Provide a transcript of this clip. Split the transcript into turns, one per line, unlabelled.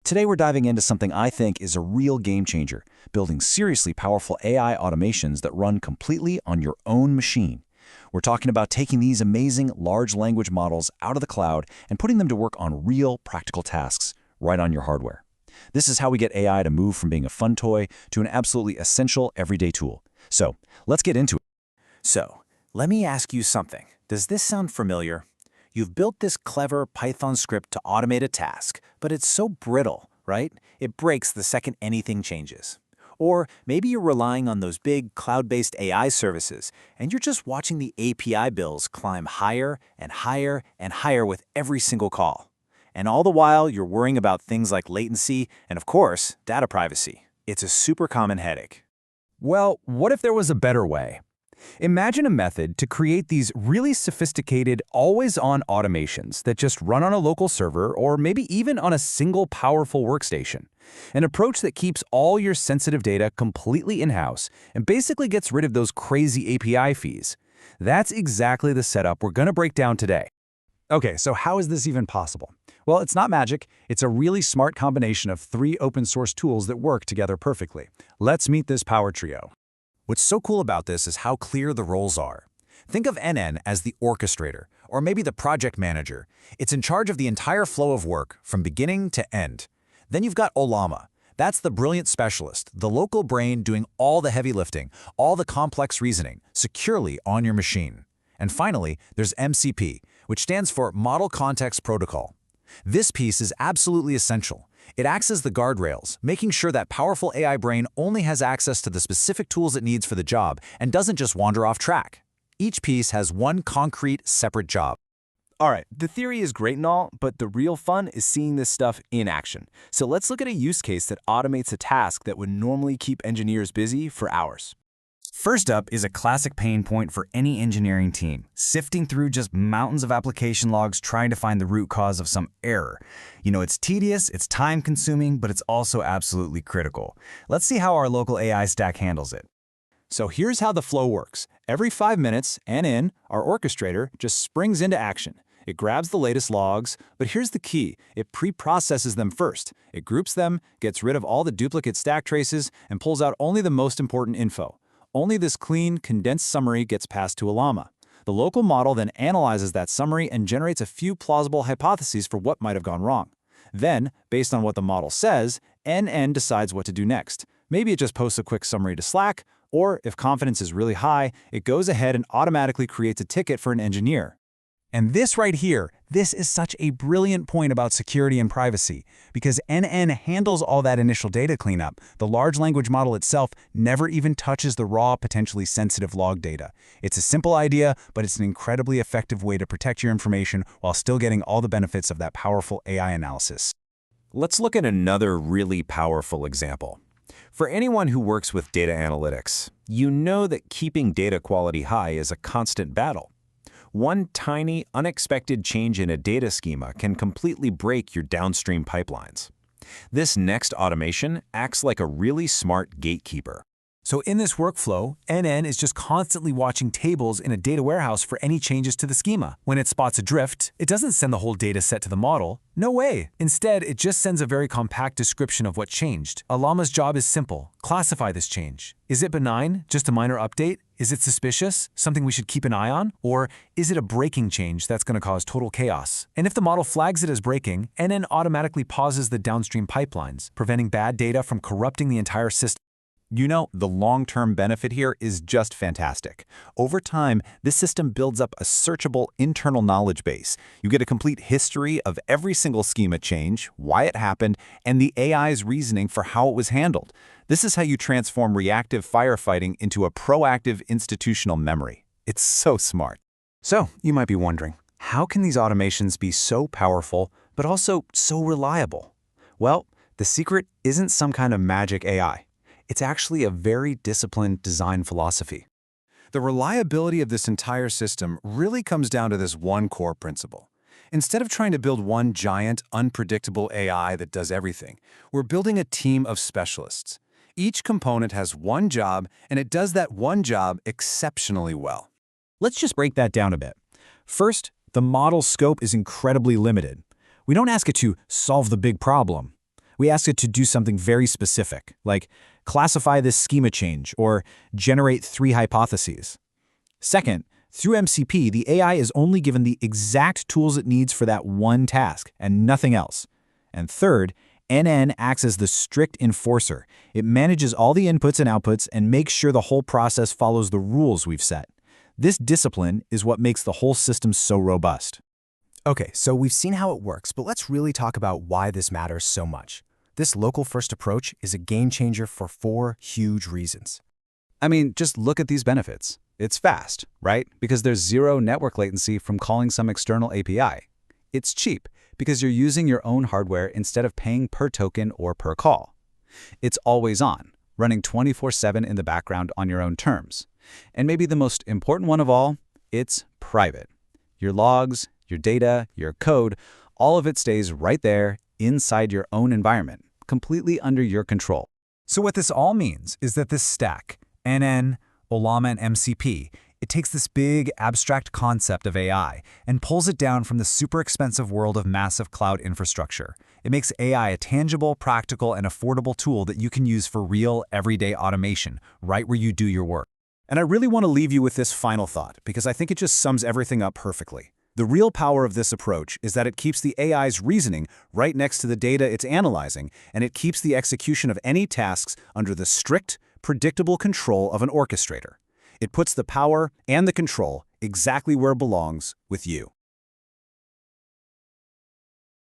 Today we're diving into something I think is a real game changer, building seriously powerful AI automations that run completely on your own machine. We're talking about taking these amazing large language models out of the cloud and putting them to work on real practical tasks right on your hardware. This is how we get AI to move from being a fun toy to an absolutely essential everyday tool. So let's get into it.
So, let me ask you something. Does this sound familiar? You've built this clever Python script to automate a task, but it's so brittle, right? It breaks the second anything changes. Or maybe you're relying on those big cloud-based AI services, and you're just watching the API bills climb higher and higher and higher with every single call. And all the while, you're worrying about things like latency and, of course, data privacy. It's a super common headache.
Well, what if there was a better way? Imagine a method to create these really sophisticated, always-on automations that just run on a local server or maybe even on a single powerful workstation. An approach that keeps all your sensitive data completely in-house and basically gets rid of those crazy API fees. That's exactly the setup we're going to break down today.
Okay, so how is this even possible? Well, it's not magic. It's a really smart combination of 3 open-source tools that work together perfectly. Let's meet this power trio.
What's so cool about this is how clear the roles are. Think of n8n as the orchestrator, or maybe the project manager. It's in charge of the entire flow of work, from beginning to end. Then you've got Ollama. That's the brilliant specialist, the local brain doing all the heavy lifting, all the complex reasoning, securely on your machine. And finally, there's MCP, which stands for Model Context Protocol. This piece is absolutely essential. It acts as the guardrails, making sure that powerful AI brain only has access to the specific tools it needs for the job and doesn't just wander off track. Each piece has one concrete, separate job.
All right, the theory is great and all, but the real fun is seeing this stuff in action. So let's look at a use case that automates a task that would normally keep engineers busy for hours.
First up is a classic pain point for any engineering team, sifting through just mountains of application logs trying to find the root cause of some error. You know, it's tedious, it's time-consuming, but it's also absolutely critical. Let's see how our local AI stack handles it.
So here's how the flow works. Every 5 minutes, n8n, our orchestrator, just springs into action. It grabs the latest logs, but here's the key. It pre-processes them first. It groups them, gets rid of all the duplicate stack traces, and pulls out only the most important info. Only this clean, condensed summary gets passed to Ollama. The local model then analyzes that summary and generates a few plausible hypotheses for what might have gone wrong. Then, based on what the model says, n8n decides what to do next. Maybe it just posts a quick summary to Slack, or if confidence is really high, it goes ahead and automatically creates a ticket for an engineer. And this right here, this is such a brilliant point about security and privacy, because n8n handles all that initial data cleanup. The large language model itself never even touches the raw, potentially sensitive log data. It's a simple idea, but it's an incredibly effective way to protect your information while still getting all the benefits of that powerful AI analysis.
Let's look at another really powerful example. For anyone who works with data analytics, you know that keeping data quality high is a constant battle. One tiny, unexpected change in a data schema can completely break your downstream pipelines. This next automation acts like a really smart gatekeeper.
So in this workflow, n8n is just constantly watching tables in a data warehouse for any changes to the schema. When it spots a drift, it doesn't send the whole data set to the model. No way. Instead, it just sends a very compact description of what changed. Ollama's job is simple. Classify this change. Is it benign? Just a minor update? Is it suspicious? Something we should keep an eye on? Or is it a breaking change that's going to cause total chaos? And if the model flags it as breaking, n8n automatically pauses the downstream pipelines, preventing bad data from corrupting the entire system.
You know, the long-term benefit here is just fantastic. Over time, this system builds up a searchable internal knowledge base. You get a complete history of every single schema change, why it happened, and the AI's reasoning for how it was handled. This is how you transform reactive firefighting into a proactive institutional memory. It's so smart.
So, you might be wondering, how can these automations be so powerful, but also so reliable? Well, the secret isn't some kind of magic AI. It's actually a very disciplined design philosophy. The reliability of this entire system really comes down to this one core principle. Instead of trying to build one giant, unpredictable AI that does everything, we're building a team of specialists. Each component has one job, and it does that one job exceptionally well.
Let's just break that down a bit. First, the model's scope is incredibly limited. We don't ask it to solve the big problem.
We ask it to do something very specific, like classify this schema change or generate 3 hypotheses. Second, through MCP, the AI is only given the exact tools it needs for that one task and nothing else. And third, n8n acts as the strict enforcer. It manages all the inputs and outputs and makes sure the whole process follows the rules we've set. This discipline is what makes the whole system so robust.
Okay, so we've seen how it works, but let's really talk about why this matters so much. This local-first approach is a game changer for 4 huge reasons.
I mean, just look at these benefits. It's fast, right? Because there's 0 network latency from calling some external API. It's cheap, because you're using your own hardware instead of paying per token or per call. It's always on, running 24/7 in the background on your own terms. And maybe the most important one of all, it's private. Your logs, your data, your code, all of it stays right there inside your own environment, completely under your control.
So what this all means is that this stack, n8n, Ollama, and MCP, it takes this big, abstract concept of AI and pulls it down from the super expensive world of massive cloud infrastructure. It makes AI a tangible, practical, and affordable tool that you can use for real, everyday automation, right where you do your work.
And I really want to leave you with this final thought, because I think it just sums everything up perfectly. The real power of this approach is that it keeps the AI's reasoning right next to the data it's analyzing, and it keeps the execution of any tasks under the strict, predictable control of an orchestrator. It puts the power and the control exactly where it belongs, with you.